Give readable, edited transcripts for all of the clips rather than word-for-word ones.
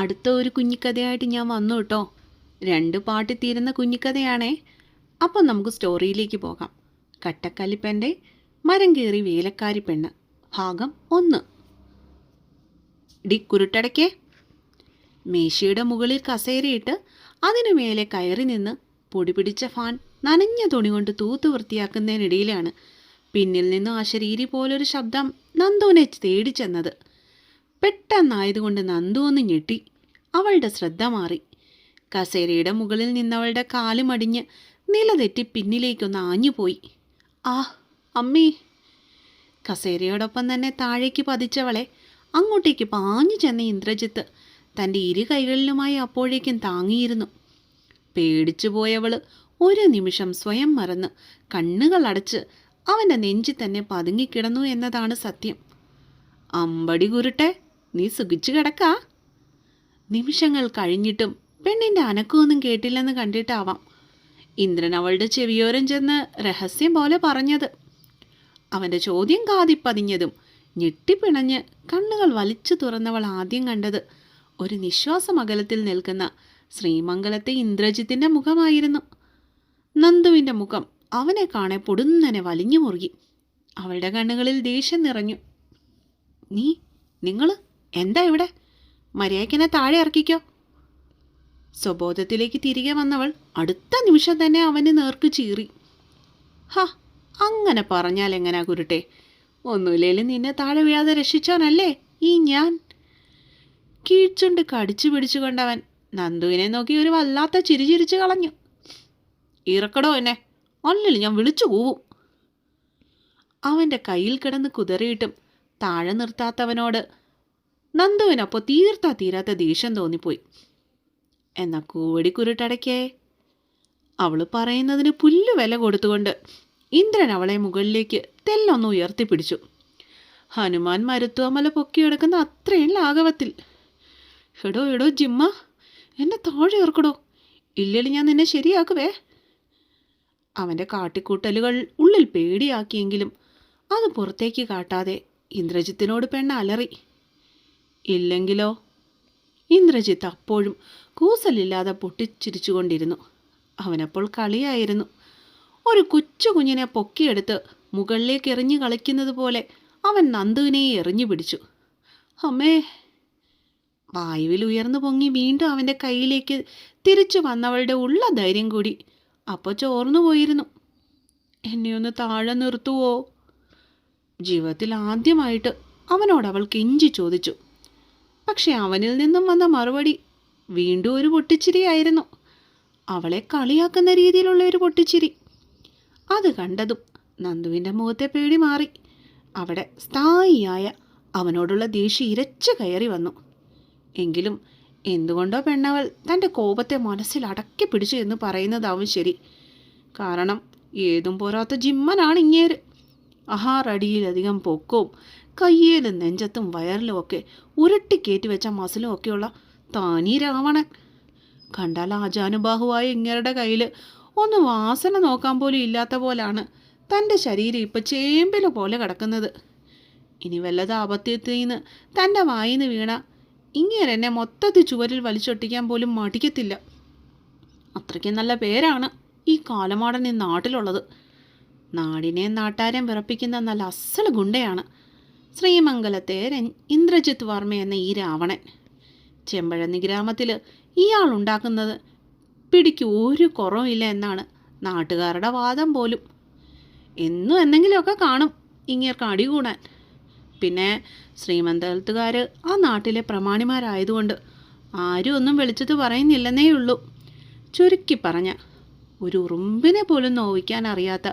അടുത്ത ഒരു കുഞ്ഞിക്കഥയായിട്ട് ഞാൻ വന്നു കേട്ടോ. 2 പാട്ടിൽ തീരുന്ന കുഞ്ഞിക്കഥയാണേ. അപ്പം നമുക്ക് സ്റ്റോറിയിലേക്ക് പോകാം. കട്ടക്കലിപ്പൻ്റെ മരം കയറി വേലക്കാരി പെണ്ണ് ഭാഗം 1. ഡി കുരുട്ടടയ്ക്കേ. മേശയുടെ മുകളിൽ കസേരയിട്ട് അതിനു മേലെ കയറി നിന്ന് പൊടി പിടിച്ച ഫാൻ നനഞ്ഞ തുണി കൊണ്ട് തൂത്ത് വൃത്തിയാക്കുന്നതിനിടയിലാണ് പിന്നിൽ നിന്നും ആ ശരീരി പോലൊരു ശബ്ദം നന്ദുവിനെ തേടി ചെന്നത്. പെട്ടെന്നായതുകൊണ്ട് നന്ദു ഒന്ന് ഞെട്ടി. അവളുടെ ശ്രദ്ധ മാറി. കസേരയുടെ മുകളിൽ നിന്നവളുടെ കാല് മടിഞ്ഞ് നിലതെറ്റി പിന്നിലേക്കൊന്ന് ആഞ്ഞുപോയി. ആ അമ്മേ! കസേരയോടൊപ്പം തന്നെ താഴേക്ക് പതിച്ചവളെ അങ്ങോട്ടേക്ക് പാഞ്ഞു ചെന്ന ഇന്ദ്രജിത്ത് തൻ്റെ ഇരു കൈകളിലുമായി അപ്പോഴേക്കും താങ്ങിയിരുന്നു. പേടിച്ചു പോയവള് ഒരു നിമിഷം സ്വയം മറന്ന് കണ്ണുകൾ അടച്ച് അവൻ്റെ നെഞ്ചിൽ തന്നെ പതുങ്ങിക്കിടന്നു എന്നതാണ് സത്യം. അമ്പടി കുരുട്ടെ, നീ സുഖിച്ചു കിടക്കാ? നിമിഷങ്ങൾ കഴിഞ്ഞിട്ടും പെണ്ണിൻ്റെ അനക്കമൊന്നും കേട്ടില്ലെന്ന് കണ്ടിട്ടാവാം ഇന്ദ്രൻ അവളുടെ ചെവിയോരം ചെന്ന് രഹസ്യം പോലെ പറഞ്ഞത്. അവൻ്റെ ചോദ്യം കാതിപ്പതിഞ്ഞതും ഞെട്ടിപ്പിണഞ്ഞ് കണ്ണുകൾ വലിച്ചു തുറന്നവൾ ആദ്യം കണ്ടത് ഒരു നിശ്വാസമകലത്തിൽ നിൽക്കുന്ന ശ്രീമംഗലത്തെ ഇന്ദ്രജിത്തിൻ്റെ മുഖമായിരുന്നു. നന്ദുവിൻ്റെ മുഖം അവനെ കാണെ പൊടുന്നനെ വലിഞ്ഞു മുറുകി. അവളുടെ കണ്ണുകളിൽ ദേഷ്യം നിറഞ്ഞു. നിങ്ങൾ എന്താ ഇവിടെ? മര്യാദയ്ക്കെന്നെ താഴെ ഇറക്കിക്കോ. സ്വബോധത്തിലേക്ക് തിരികെ വന്നവൾ അടുത്ത നിമിഷം തന്നെ അവന് നേർക്ക് ചീറി. ഹാ, അങ്ങനെ പറഞ്ഞാൽ എങ്ങനാ കുരുട്ടെ? ഒന്നുമില്ലേലും നിന്നെ താഴെ വീഴാതെ രക്ഷിച്ചവനല്ലേ ഈ ഞാൻ. കീഴ്ച്ചുണ്ട് കടിച്ചു പിടിച്ചുകൊണ്ടവൻ നന്ദുവിനെ നോക്കി ഒരു വല്ലാത്ത ചിരി ചിരിച്ചു കളഞ്ഞു. ഇറക്കടോ എന്നെ, അല്ലല്ലോ ഞാൻ വിളിച്ചു കൂവും. അവൻ്റെ കയ്യിൽ കിടന്ന് കുതറിയിട്ടും താഴെ നിർത്താത്തവനോട് നന്ദുവിനപ്പോൾ തീരാത്ത ദേഷ്യം തോന്നിപ്പോയി. എന്നാ കൂവടി കുരുട്ടടയ്ക്കേ. അവൾ പറയുന്നതിന് പുല്ല് വില കൊടുത്തുകൊണ്ട് ഇന്ദ്രൻ അവളെ മുകളിലേക്ക് തെല്ലൊന്ന് ഉയർത്തിപ്പിടിച്ചു. ഹനുമാൻ മരുത്വമല പൊക്കിയെടുക്കുന്ന അത്രയും ലാഘവത്തിൽ. എടോ ജിമ്മ, എന്നെ താഴെ ഇറക്കടോ, ഇല്ലെങ്കിൽ ഞാൻ നിന്നെ ശരിയാക്കുവേ. അവൻ്റെ കാട്ടിക്കൂട്ടലുകൾ ഉള്ളിൽ പേടിയാക്കിയെങ്കിലും അത് പുറത്തേക്ക് കാട്ടാതെ ഇന്ദ്രജിത്തിനോട് പെണ്ണ് അലറി. ഇല്ലെങ്കിലോ? ഇന്ദ്രജിത്ത് അപ്പോഴും കൂസലില്ലാതെ പൊട്ടിച്ചിരിച്ചുകൊണ്ടിരുന്നു. അവനപ്പോൾ കളിയായിരുന്നു. ഒരു കൊച്ചു കുഞ്ഞിനെ പൊക്കിയെടുത്ത് മുകളിലേക്ക് എറിഞ്ഞു കളിക്കുന്നത് പോലെ അവൻ നന്ദുവിനെ എറിഞ്ഞു പിടിച്ചു. അമ്മേ! വായുവിൽ ഉയർന്നു പൊങ്ങി വീണ്ടും അവൻ്റെ കയ്യിലേക്ക് തിരിച്ചു വന്നവളുടെ ഉള്ള ധൈര്യം കൂടി അപ്പോൾ ചോർന്നു പോയിരുന്നു. എന്നെയൊന്ന് താഴെ നിർത്തുവോ? ജീവിതത്തിൽ ആദ്യമായിട്ട് അവനോടവൾ കെഞ്ചി ചോദിച്ചു. പക്ഷെ അവനിൽ നിന്നും വന്ന മറുപടി വീണ്ടും ഒരു പൊട്ടിച്ചിരിയായിരുന്നു. അവളെ കളിയാക്കുന്ന രീതിയിലുള്ള ഒരു പൊട്ടിച്ചിരി. അത് കണ്ടതും നന്ദുവിൻ്റെ മുഖത്തെ പേടി മാറി. അവിടെ സ്ഥായിയായ അവനോടുള്ള ദേഷ്യം ഇരച്ചു കയറി വന്നു. എങ്കിലും എന്തുകൊണ്ടോ പെണ്ണവൾ തൻ്റെ കോപത്തെ മനസ്സിൽ അടക്കി പിടിച്ചു എന്ന് പറയുന്നതാവും ശരി. കാരണം ഏതും പോരാത്ത ജിമ്മനാണ് ഇങ്ങേര്. 6 അടിയിലധികം പൊക്കവും കയ്യിലും നെഞ്ചത്തും വയറിലും ഒക്കെ ഉരുട്ടിക്കയറ്റി വെച്ച മസിലും ഒക്കെയുള്ള താനീ രാവണൻ. കണ്ടാൽ ആജാനുബാഹുവായ ഇങ്ങരുടെ കയ്യിൽ ഒന്ന് വാസന നോക്കാൻ പോലും ഇല്ലാത്ത പോലാണ് തൻ്റെ ശരീരം ഇപ്പം ചേമ്പില പോലെ കിടക്കുന്നത്. ഇനി വല്ലത് അബദ്ധത്തിൽ നിന്ന് തൻ്റെ വായിന്ന് വീണ ഇങ്ങേരെന്നെ മൊത്തത്തിൽ ചുവരിൽ വലിച്ചൊട്ടിക്കാൻ പോലും മടിക്കത്തില്ല. അത്രയ്ക്ക് നല്ല പേരാണ് ഈ കാലമാടൻ ഈ നാട്ടിലുള്ളത്. നാടിനെ നാട്ടാരം വിറപ്പിക്കുന്ന നല്ല അസൽ ഗുണ്ടയാണ് ശ്രീമംഗലത്തെ ഇന്ദ്രജിത്ത് വർമ്മ എന്ന ഈ രാവണൻ. ചെമ്പഴന്നി ഗ്രാമത്തിൽ ഇയാളുണ്ടാക്കുന്നത് പിടിക്ക് ഒരു കുറവില്ല എന്നാണ് നാട്ടുകാരുടെ വാദം പോലും. എന്നും എന്തെങ്കിലുമൊക്കെ കാണും ഇങ്ങേർക്ക് അടികൂടാൻ. പിന്നെ ശ്രീമംഗലത്തുകാർ ആ നാട്ടിലെ പ്രമാണിമാരായതുകൊണ്ട് ആരും ഒന്നും വെളിച്ചത്ത് പറയുന്നില്ലെന്നേ ഉള്ളൂ. ചുരുക്കി പറഞ്ഞ ഒരു ഉറുമ്പിനെ പോലും നോവിക്കാൻ അറിയാത്ത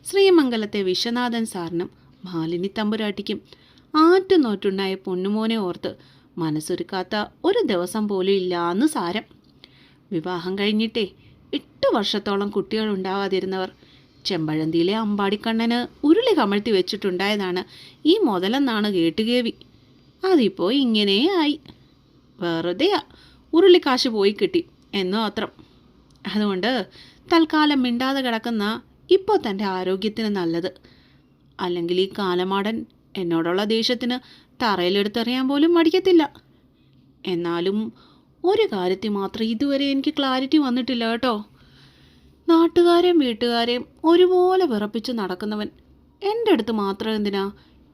ശ്രീമംഗലത്തെ വിശ്വനാഥൻ സാറിനും മാലിനി തമ്പുരാട്ടിക്കും ആറ്റുനോറ്റുണ്ടായ പൊന്നുമോനെ ഓർത്ത് മനസ്സൊരുക്കാത്ത ഒരു ദിവസം പോലും ഇല്ലാന്ന് സാരം. വിവാഹം കഴിഞ്ഞിട്ടേ 8 വർഷത്തോളം കുട്ടികൾ ഉണ്ടാവാതിരുന്നവർ ചെമ്പഴന്തിയിലെ അമ്പാടിക്കണ്ണന് ഉരുളി കമഴ്ത്തി വെച്ചിട്ടുണ്ടായതാണ് ഈ മുതലെന്നാണ് കേട്ടുകേവി. അതിപ്പോൾ ഇങ്ങനെ ആയി. വെറുതെയാ ഉരുളിക്കാശ് പോയി കിട്ടി എന്നോ അത്രം. അതുകൊണ്ട് തൽക്കാലം മിണ്ടാതെ കിടക്കുന്ന ഇപ്പോൾ തൻ്റെ ആരോഗ്യത്തിന് നല്ലത്. അല്ലെങ്കിൽ ഈ കാലമാടൻ എന്നോടുള്ള ദേഷ്യത്തിന് തറയിലെടുത്തെറിയാൻ പോലും മടിക്കത്തില്ല. എന്നാലും ഒരു കാര്യത്തിൽ മാത്രം ഇതുവരെ എനിക്ക് ക്ലാരിറ്റി വന്നിട്ടില്ല കേട്ടോ. നാട്ടുകാരെയും വീട്ടുകാരെയും ഒരുപോലെ വിറപ്പിച്ച് നടക്കുന്നവൻ എൻ്റെ അടുത്ത് മാത്രം എന്തിനാ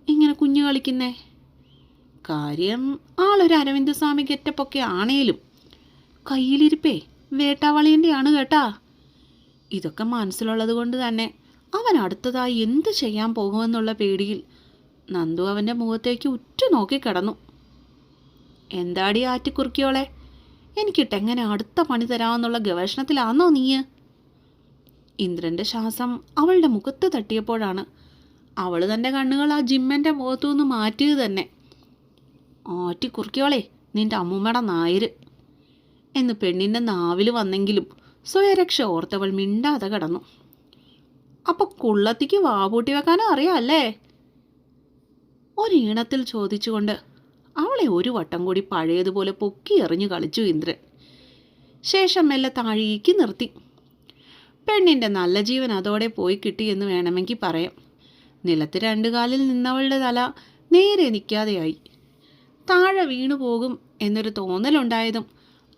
ഇങ്ങനെ കുഞ്ഞു കളിക്കുന്നേ? കാര്യം ആളൊരു അരവിന്ദ് സ്വാമി ഗെറ്റപ്പൊക്കെ ആണേലും കയ്യിലിരിപ്പേ വേട്ടാവളിയൻ്റെ ആണ് കേട്ടാ. ഇതൊക്കെ മനസ്സിലുള്ളത് കൊണ്ട് തന്നെ അവൻ അടുത്തതായി എന്ത് ചെയ്യാൻ പോകുമെന്നുള്ള പേടിയിൽ നന്ദു അവൻ്റെ മുഖത്തേക്ക് ഉറ്റുനോക്കി കിടന്നു. എന്താടി ആറ്റിക്കുറുക്കിയോളെ, എനിക്കിട്ടെങ്ങനെ അടുത്ത പണി തരാമെന്നുള്ള ഗവേഷണത്തിലാണോ നീ? ഇന്ദ്രൻ്റെ ശ്വാസം അവളുടെ മുഖത്ത് തട്ടിയപ്പോഴാണ് അവൾ തൻ്റെ കണ്ണുകൾ ആ ജിമ്മൻ്റെ മുഖത്തു നിന്ന് മാറ്റിയത് തന്നെ. ആറ്റിക്കുറുക്കിയോളെ, നിൻ്റെ അമ്മൂമ്മയുടെ നായര് എന്ന് പെണ്ണിൻ്റെ നാവിൽ വന്നെങ്കിലും സ്വയരക്ഷ ഓർത്തവൾ മിണ്ടാതെ കിടന്നു. അപ്പോൾ കുള്ളത്തിക്ക് വാപൂട്ടി വെക്കാനും അറിയാമല്ലേ? ഒരീണത്തിൽ ചോദിച്ചുകൊണ്ട് അവളെ ഒരു വട്ടം കൂടി പഴയതുപോലെ പൊക്കി എറിഞ്ഞു കളിച്ചു ഇന്ദ്രൻ. ശേഷം മെല്ലെ താഴേക്ക് നിർത്തി. പെണ്ണിൻ്റെ നല്ല ജീവൻ അതോടെ പോയി കിട്ടിയെന്ന് വേണമെങ്കിൽ പറയാം. നിലത്ത് രണ്ടു കാലിൽ നിന്നവളുടെ തല നേരെ നിൽക്കാതെയായി. താഴെ വീണു പോകും എന്നൊരു തോന്നലുണ്ടായതും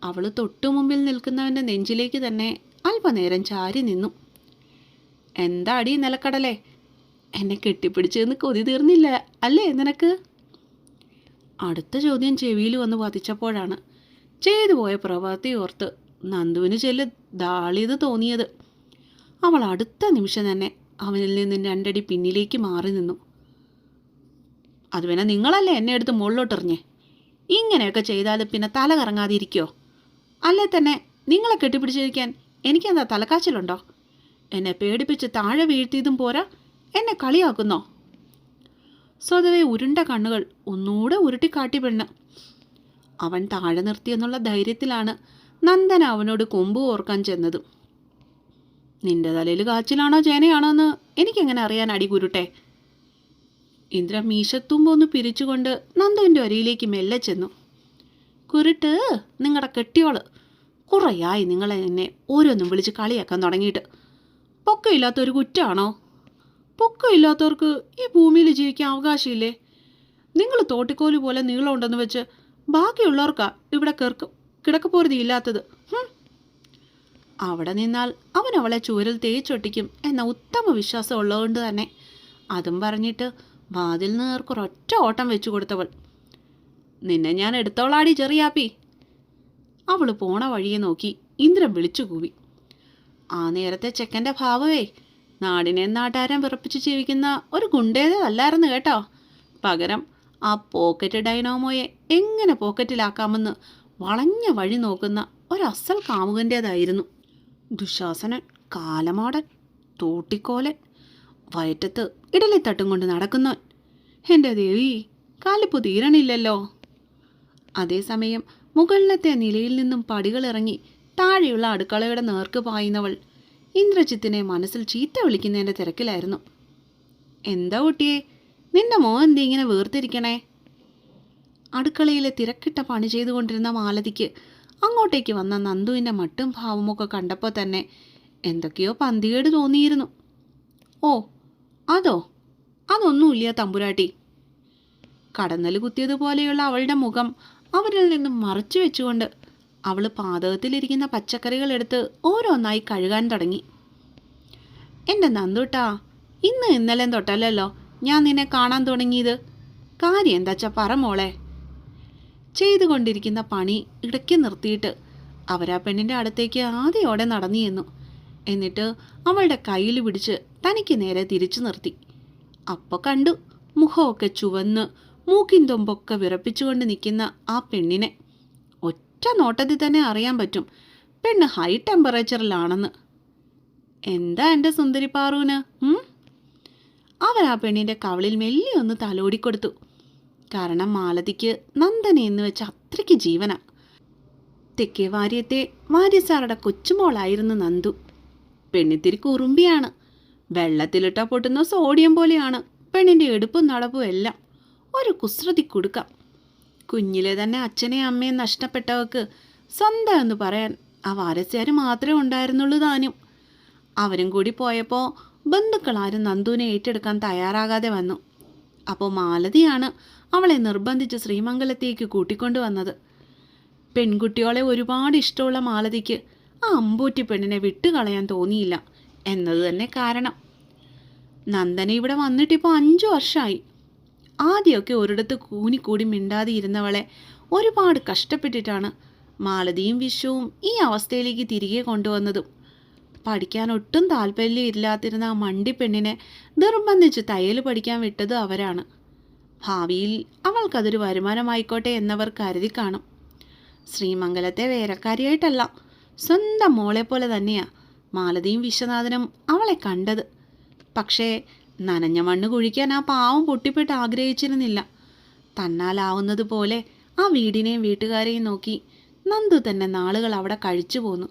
അവൾ തൊട്ടുമുമ്പിൽ നിൽക്കുന്നവൻ്റെ നെഞ്ചിലേക്ക് തന്നെ അല്പനേരം ചാരി നിന്നു. എന്താടി നിലക്കടലേ, എന്നെ കെട്ടിപ്പിടിച്ചെന്ന് കൊതി തീർന്നില്ല അല്ലേ നിനക്ക്? അടുത്ത ചോദ്യം ചെവിയിൽ വന്ന് പതിച്ചപ്പോഴാണ് ചെയ്തു പോയ പ്രവൃത്തി ഓർത്ത് നന്ദുവിന് ചെല്ല് ദാളിയത് തോന്നിയത്. അവൾ അടുത്ത നിമിഷം തന്നെ അവനിൽ നിന്നും രണ്ടടി പിന്നിലേക്ക് മാറി നിന്നു. അത് പിന്നെ നിങ്ങളല്ലേ എന്നെ എടുത്ത് മുകളിലോട്ടെറിഞ്ഞേ? ഇങ്ങനെയൊക്കെ ചെയ്താൽ പിന്നെ തല കറങ്ങാതിരിക്കോ? അല്ലേ തന്നെ നിങ്ങളെ കെട്ടിപ്പിടിച്ചിരിക്കാൻ എനിക്കെന്താ തലക്കാച്ചിലുണ്ടോ? എന്നെ പേടിപ്പിച്ച് താഴെ വീഴ്ത്തിയതും പോരാ, എന്നെ കളിയാക്കുന്നോ? സ്വതവേ ഉരുണ്ട കണ്ണുകൾ ഒന്നുകൂടെ ഉരുട്ടിക്കാട്ടി പെണ്ണ്. അവൻ താഴെ നിർത്തിയെന്നുള്ള ധൈര്യത്തിലാണ് നന്ദന അവനോട് കൊമ്പ് ഓർക്കാൻ ചെന്നതും. നിന്റെ തലയിൽ കാച്ചിലാണോ ചേനയാണോ എന്ന് എനിക്കെങ്ങനെ അറിയാൻ അടി കുരുട്ടെ? ഇന്ദ്ര മീശത്തുമ്പൊന്ന് പിരിച്ചുകൊണ്ട് നന്ദുവിൻ്റെ അരിയിലേക്ക് മെല്ലെ ചെന്നു. കുരുട്ട്, നിങ്ങളുടെ കെട്ടിയോള് കുറേയായി നിങ്ങളെ എന്നെ ഓരോന്നും വിളിച്ച് കളിയാക്കാൻ തുടങ്ങിയിട്ട്. പൊക്കമില്ലാത്തൊരു കുറ്റമാണോ? പൊക്കമില്ലാത്തവർക്ക് ഈ ഭൂമിയിൽ ജീവിക്കാൻ അവകാശമില്ലേ? നിങ്ങൾ തോട്ടിക്കോല് പോലെ നീളമുണ്ടെന്ന് വെച്ച് ബാക്കിയുള്ളവർക്കാ ഇവിടെ കിടക്കപ്പോരുതിയില്ലാത്തത്. അവിടെ നിന്നാൽ അവൻ അവളെ ചൂരൽ തേച്ചൊട്ടിക്കും എന്ന ഉത്തമ വിശ്വാസം ഉള്ളതുകൊണ്ട് തന്നെ അതും പറഞ്ഞിട്ട് വാതിൽ നേർക്കൊരൊറ്റ ഓട്ടം വെച്ചു കൊടുത്തവൾ. നിന്നെ ഞാൻ എടുത്തോളാടി ചെറിയാപ്പി. അവൾ പോണ വഴിയെ നോക്കി ഇന്ദ്രൻ വിളിച്ചു കൂവി. ആ നേരത്തെ ചെക്കൻ്റെ ഭാവമേ നാടിനെ നാട്ടാരം വിറപ്പിച്ച് ജീവിക്കുന്ന ഒരു ഗുണ്ടേതല്ലായിരുന്നു കേട്ടോ. പകരം ആ പോക്കറ്റ് ഡൈനാമോയെ എങ്ങനെ പോക്കറ്റിലാക്കാമെന്ന് വളഞ്ഞ വഴി നോക്കുന്ന ഒരസൽ കാമുകൻ്റേതായിരുന്നു. ദുശാസനൻ, കാലമാടൻ, തോട്ടിക്കോലൻ, വയറ്റത്ത് ഇഡലിത്തട്ടും കൊണ്ട് നടക്കുന്നവൻ. എൻ്റെ ദേവി, കാലിപ്പു തീരണില്ലല്ലോ. അതേസമയം മുകളിലത്തെ നിലയിൽ നിന്നും പടികളിറങ്ങി താഴെയുള്ള അടുക്കളയുടെ നേർക്ക് പായുന്നവൾ ഇന്ദ്രജിത്തിനെ മനസ്സിൽ ചീത്ത വിളിക്കുന്നതിൻ്റെ തിരക്കിലായിരുന്നു. എന്താ കുട്ടിയെ, നിന്റെ മോൻ എന്തി ഇങ്ങനെ വേർതിരിക്കണേ? അടുക്കളയിലെ തിരക്കിട്ട പണി ചെയ്തുകൊണ്ടിരുന്ന മാലതിക്ക് അങ്ങോട്ടേക്ക് വന്ന നന്ദുവിൻ്റെ മട്ടും ഭാവമൊക്കെ കണ്ടപ്പോൾ തന്നെ എന്തൊക്കെയോ പന്തികേട് തോന്നിയിരുന്നു. ഓ അതൊന്നുമില്ല തമ്പുരാട്ടി. കടന്നൽ കുത്തിയതുപോലെയുള്ള അവളുടെ മുഖം അവരിൽ നിന്നും മറച്ചു വെച്ചുകൊണ്ട് അവൾ പാതകത്തിലിരിക്കുന്ന പച്ചക്കറികൾ എടുത്ത് ഓരോന്നായി കഴുകാൻ തുടങ്ങി. എൻ്റെ നന്ദുട്ടാ, ഇന്നലെ തൊട്ടല്ലല്ലോ ഞാൻ നിന്നെ കാണാൻ തുടങ്ങിയത്. കാര്യം എന്താച്ചാ പറ മോളെ. ചെയ്തുകൊണ്ടിരിക്കുന്ന പണി ഇടയ്ക്ക് നിർത്തിയിട്ട് അവരാ പെണ്ണിൻ്റെ അടുത്തേക്ക് ആദ്യോടെ നടന്നു ചെന്നു. എന്നിട്ട് അവളുടെ കയ്യിൽ പിടിച്ച് തനിക്ക് നേരെ തിരിച്ചു നിർത്തി. അപ്പോൾ കണ്ടു മുഖമൊക്കെ ചുവന്ന് മൂക്കിൻ തൊമ്പൊക്കെ വിറപ്പിച്ചുകൊണ്ട് നിൽക്കുന്ന ആ പെണ്ണിനെ. ഒറ്റ നോട്ടത്തിൽ തന്നെ അറിയാൻ പറ്റും പെണ്ണ് ഹൈ ടെമ്പറേച്ചറിലാണെന്ന്. എന്താ എൻ്റെ സുന്ദരി പാറൂന്? അവൻ ആ പെണ്ണിൻ്റെ കവളിൽ മെല്ലെ ഒന്ന് തലോടിക്കൊടുത്തു. കാരണം മാലതിക്ക് നന്ദന എന്ന് വെച്ച അത്രയ്ക്ക് ജീവന. തെക്കേ വാര്യത്തെ വാര്യസാറുടെ കൊച്ചുമോളായിരുന്നു നന്ദു. പെണ്ണിത്തിരി കുറുമ്പിയാണ്. വെള്ളത്തിലിട്ടാൽ പൊട്ടുന്ന സോഡിയം പോലെയാണ് പെണ്ണിൻ്റെ എടുപ്പും നടപ്പും എല്ലാം. ഒരു കുസൃതി കൊടുക്കാം. കുഞ്ഞിലെ തന്നെ അച്ഛനെയും അമ്മയും നഷ്ടപ്പെട്ടവർക്ക് സ്വന്തം എന്ന് പറയാൻ ആ വാരസ്യാർ മാത്രമേ ഉണ്ടായിരുന്നുള്ളൂ താനും. അവരും കൂടി പോയപ്പോൾ ബന്ധുക്കളാരും നന്ദുവിനെ ഏറ്റെടുക്കാൻ തയ്യാറാകാതെ വന്നു. അപ്പോൾ മാലതിയാണ് അവളെ നിർബന്ധിച്ച് ശ്രീമംഗലത്തേക്ക് കൂട്ടിക്കൊണ്ടുവന്നത്. പെൺകുട്ടികളെ ഒരുപാട് ഇഷ്ടമുള്ള മാലതിക്ക് ആ അമ്പൂറ്റി പെണ്ണിനെ വിട്ടുകളയാൻ തോന്നിയില്ല എന്നത് തന്നെ കാരണം. നന്ദന ഇവിടെ വന്നിട്ടിപ്പോൾ 5 വർഷമായി. ആദ്യമൊക്കെ ഒരിടത്ത് കൂനിക്കൂടി മിണ്ടാതെ ഇരുന്നവളെ ഒരുപാട് കഷ്ടപ്പെട്ടിട്ടാണ് മാലതിയും വിശ്വവും ഈ അവസ്ഥയിലേക്ക് തിരികെ കൊണ്ടുവന്നതും. പഠിക്കാൻ ഒട്ടും താല്പര്യമില്ലാതിരുന്ന ആ മണ്ടിപ്പെണ്ണിനെ നിർബന്ധിച്ച് തയ്യൽ പഠിക്കാൻ വിട്ടത് അവരാണ്. ഭാവിയിൽ അവൾക്കതൊരു വരുമാനമായിക്കോട്ടെ എന്നവർ കരുതി കാണും. ശ്രീമംഗലത്തെ വേലക്കാരിയായിട്ടല്ല, സ്വന്തം മോളെപ്പോലെ തന്നെയാണ് മാലതിയും വിശ്വനാഥനും അവളെ കണ്ടത്. പക്ഷേ നനഞ്ഞ മണ്ണ് കുഴിക്കാൻ ആ പാവം പൊട്ടിപ്പെട്ട് ആഗ്രഹിച്ചിരുന്നില്ല. തന്നാലാവുന്നത് പോലെ ആ വീടിനെയും വീട്ടുകാരെയും നോക്കി നന്ദു തന്നെ നാളുകൾ അവിടെ കഴിച്ചു പോന്നു.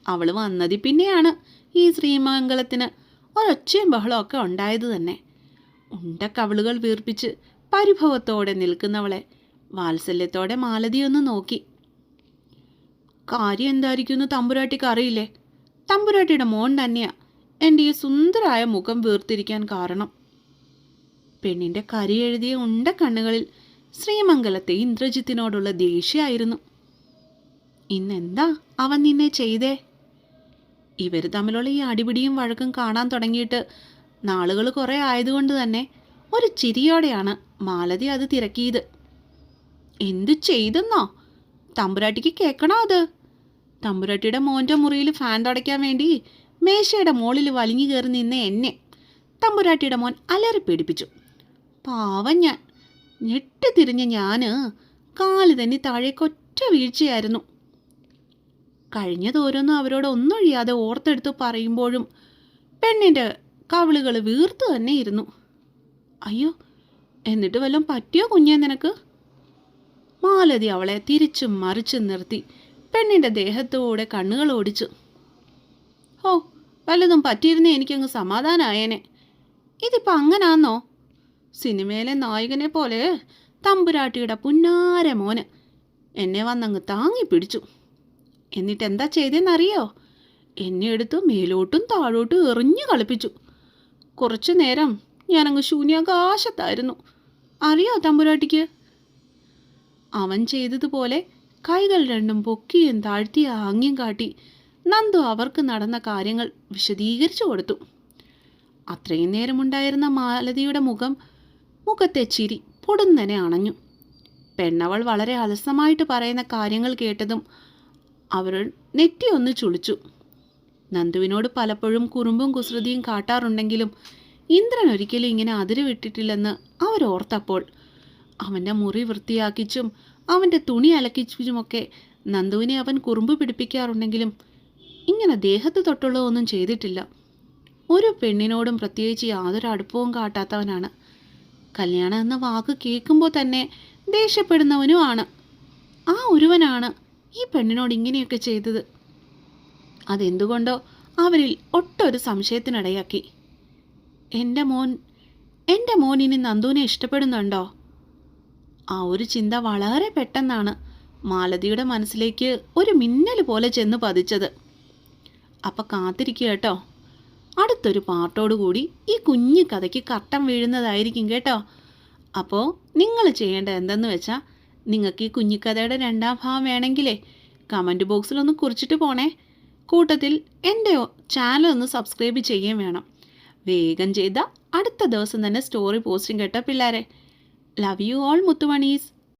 അവൾ വന്നതി പിന്നെയാണ് ഈ ശ്രീമംഗലത്തിന് ഒരൊച്ചയും ബഹളമൊക്കെ ഉണ്ടായത് തന്നെ. ഉണ്ടക്കവിളുകൾ വീർപ്പിച്ച് പരിഭവത്തോടെ നിൽക്കുന്നവളെ വാത്സല്യത്തോടെ മാലതിയൊന്ന് നോക്കി. കാര്യം എന്തായിരിക്കുമെന്ന് തമ്പുരാട്ടിക്ക് അറിയില്ലേ? തമ്പുരാട്ടിയുടെ മോൻ തന്നെയാ എൻ്റെ ഈ സുന്ദരായ മുഖം വീർത്തിരിക്കാൻ കാരണം. പെണ്ണിൻ്റെ കരിയെഴുതിയ ഉണ്ടക്കണ്ണുകളിൽ ശ്രീമംഗലത്തെ ഇന്ദ്രജിത്തിനോടുള്ള ദേഷ്യമായിരുന്നു. ഇന്നെന്താ അവൻ നിന്നെ ചെയ്തേ? ഇവർ തമ്മിലുള്ള ഈ അടിപിടിയും വഴക്കും കാണാൻ തുടങ്ങിയിട്ട് നാളുകൾ കുറേ ആയതുകൊണ്ട് തന്നെ ഒരു ചിരിയോടെയാണ് മാലതി അത് തിരക്കിയത്. എന്തു ചെയ്തെന്നോ? തമ്പുരാട്ടിക്ക് കേൾക്കണോ അത്? തമ്പുരാട്ടിയുടെ മോൻ്റെ മുറിയിൽ ഫാൻ തുടയ്ക്കാൻ വേണ്ടി മേശയുടെ മുകളിൽ വലിഞ്ഞു കയറി നിന്ന എന്നെ തമ്പുരാട്ടിയുടെ മോൻ അലറി പേടിപ്പിച്ചു. പാവം ഞാൻ ഞെട്ടിത്തിരിഞ്ഞ് ഞാൻ കാല് തന്നെ താഴേക്കൊറ്റ വീഴ്ചയായിരുന്നു. കഴിഞ്ഞതോരോന്നും അവരോട് ഒന്നൊഴിയാതെ ഓർത്തെടുത്ത് പറയുമ്പോഴും പെണ്ണിൻ്റെ കവിളുകൾ വീർത്തു തന്നെ ഇരുന്നു. അയ്യോ, എന്നിട്ട് വല്ലതും പറ്റിയോ കുഞ്ഞേ നിനക്ക്? മാലതി അവളെ തിരിച്ചും മറിച്ചും നിർത്തി പെണ്ണിൻ്റെ ദേഹത്തൂടെ കണ്ണുകൾ ഓടിച്ചു. ഓ, വല്ലതും പറ്റിയിരുന്നേ എനിക്കങ്ങ് സമാധാനമായേനെ. ഇതിപ്പോൾ അങ്ങനാന്നോ? സിനിമയിലെ നായകനെ പോലെ തമ്പുരാട്ടിയുടെ പുന്നാര മോന് എന്നെ വന്നങ്ങ് താങ്ങി പിടിച്ചു. എന്നിട്ട് എന്താ ചെയ്തെന്നറിയോ? എന്നെ എടുത്ത് മേലോട്ടും താഴോട്ടും എറിഞ്ഞു കളിപ്പിച്ചു. കുറച്ചു നേരം ഞാനങ്ങ് ശൂന്യാകാശത്തായിരുന്നു. അറിയോ തമ്പുരാട്ടിക്ക്? അവൻ ചെയ്തതുപോലെ കൈകൾ രണ്ടും പൊക്കിയും താഴ്ത്തിയ ആംഗ്യം കാട്ടി നന്ദു അവർക്ക് നടന്ന കാര്യങ്ങൾ വിശദീകരിച്ചു കൊടുത്തു. അത്രയും നേരമുണ്ടായിരുന്ന മാലതിയുടെ മുഖത്തെ ചിരി പൊടുന്നനെ അണഞ്ഞു. പെണ്ണവൾ വളരെ അലസമായിട്ട് പറയുന്ന കാര്യങ്ങൾ കേട്ടതും അവർ നെറ്റിയൊന്ന് ചുളിച്ചു. നന്ദുവിനോട് പലപ്പോഴും കുറുമ്പും കുസൃതിയും കാട്ടാറുണ്ടെങ്കിലും ഇന്ദ്രൻ ഒരിക്കലും ഇങ്ങനെ അതിര് വിട്ടിട്ടില്ലെന്ന് അവരോർത്തപ്പോൾ അവൻ്റെ മുറി വൃത്തിയാക്കിച്ചും അവൻ്റെ തുണി അലക്കിച്ചുമൊക്കെ നന്ദുവിനെ അവൻ കുറുമ്പ് പിടിപ്പിക്കാറുണ്ടെങ്കിലും ഇങ്ങനെ ദേഹത്ത് തൊട്ടുള്ളതൊന്നും ചെയ്തിട്ടില്ല. ഒരു പെണ്ണിനോടും പ്രത്യേകിച്ച് യാതൊരു അടുപ്പവും കാട്ടാത്തവനാണ്. കല്യാണം എന്ന വാക്ക് കേൾക്കുമ്പോൾ തന്നെ ദേഷ്യപ്പെടുന്നവനുമാണ്. ആ ഒരുവനാണ് ഈ പെണ്ണിനോട് ഇങ്ങനെയൊക്കെ ചെയ്തത്. അതെന്തുകൊണ്ടോ അവരിൽ ഒട്ടൊരു സംശയത്തിനിടയാക്കി. എൻ്റെ മോൻ ഇനി നന്ദുവിനെ ഇഷ്ടപ്പെടുന്നുണ്ടോ? ആ ഒരു ചിന്ത വളരെ പെട്ടെന്നാണ് മാലതിയുടെ മനസ്സിലേക്ക് ഒരു മിന്നൽ പോലെ ചെന്ന് പതിച്ചത്. അപ്പം കാത്തിരിക്കുക കേട്ടോ. അടുത്തൊരു പാർട്ടോടുകൂടി ഈ കുഞ്ഞു കഥയ്ക്ക് കട്ടം വീഴുന്നതായിരിക്കും കേട്ടോ. അപ്പോൾ നിങ്ങൾ ചെയ്യേണ്ടത് എന്തെന്ന് വെച്ചാൽ, നിങ്ങൾക്ക് ഈ കുഞ്ഞിക്കഥയുടെ 2ാം ഭാഗം വേണമെങ്കിലേ കമൻറ്റ് ബോക്സിലൊന്ന് കുറിച്ചിട്ട് പോണേ. കൂട്ടത്തിൽ എൻ്റെ ചാനൽ ഒന്ന് സബ്സ്ക്രൈബ് ചെയ്യുകയും വേണം. വേഗം ചെയ്താൽ അടുത്ത ദിവസം തന്നെ സ്റ്റോറി പോസ്റ്റും കേട്ടോ പിള്ളേരെ. Love you all മുത്തുമണീസ്.